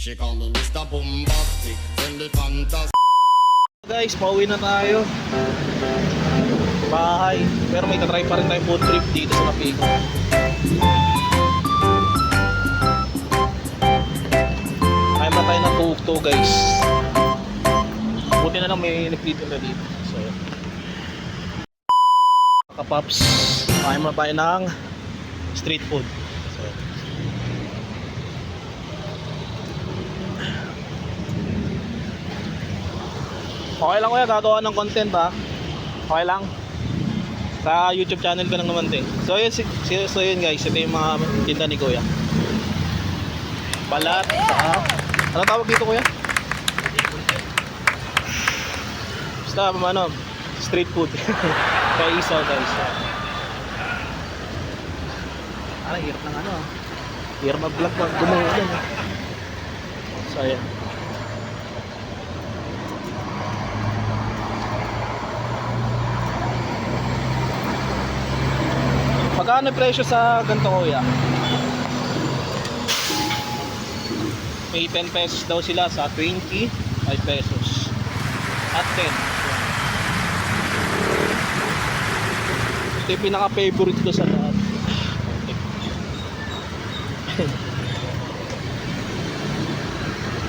She call me Mr. Bombastic, send the fantastic. Guys, pauwi na tayo bahay, pero may tatry pa rin tayong food trip dito sa Napico. Kaya ba tayo ng tugto guys. Buti na lang may nagtito na dito. So kapaps, kaya ba tayo ng street food. So okay lang kuya, gagawa ng content ha. Okay lang. Sa YouTube channel ko lang naman din. So yun, so yun guys, ito yung mga tinda ni kuya. Balat, saka anong tawag dito kuya? Basta ano, street food. Kaya isaw guys. Hirap ng ano. Hirap mag-vlog pag gumawa din. So ayan. Magkano presyo sa ganito kuya? May 10 pesos daw sila sa 20, 5 pesos at 10. Ito yung pinaka favorite ko sa lahat.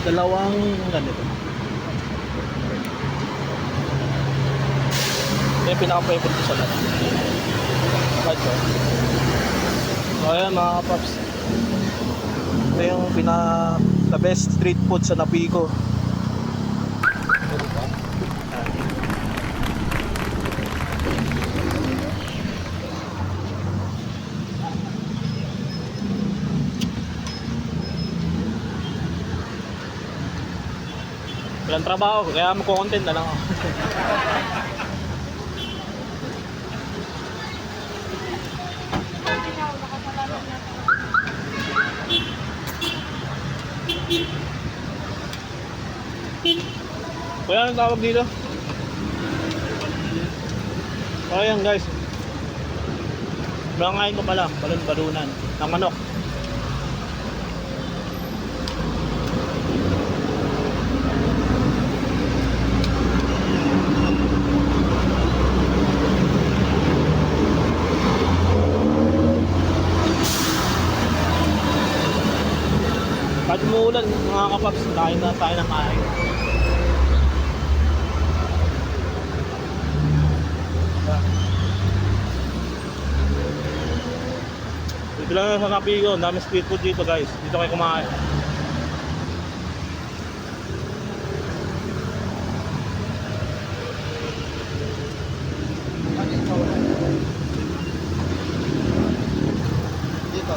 Dalawang ganito. Ito yung pinaka favorite ko sa lahat. So ayan mga kapaps, ito yung the best street food sa Napico. Walang trabaho kaya magko-content na lang ako. Kuya, anong tawag dito? So ayan guys, bangain ko pala, balon-balunan ng manok. Kahit umuulan mga kapaps, kain na tayo ng kain. Dito lang sa Napico, dami street food dito guys. Dito kayo kumain. Dito.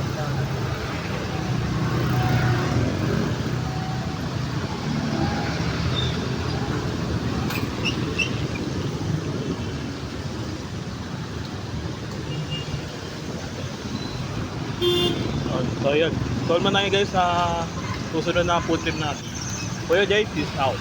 So yun, call mo na guys sa susunod na food trip natin. Kuya Jay, peace out.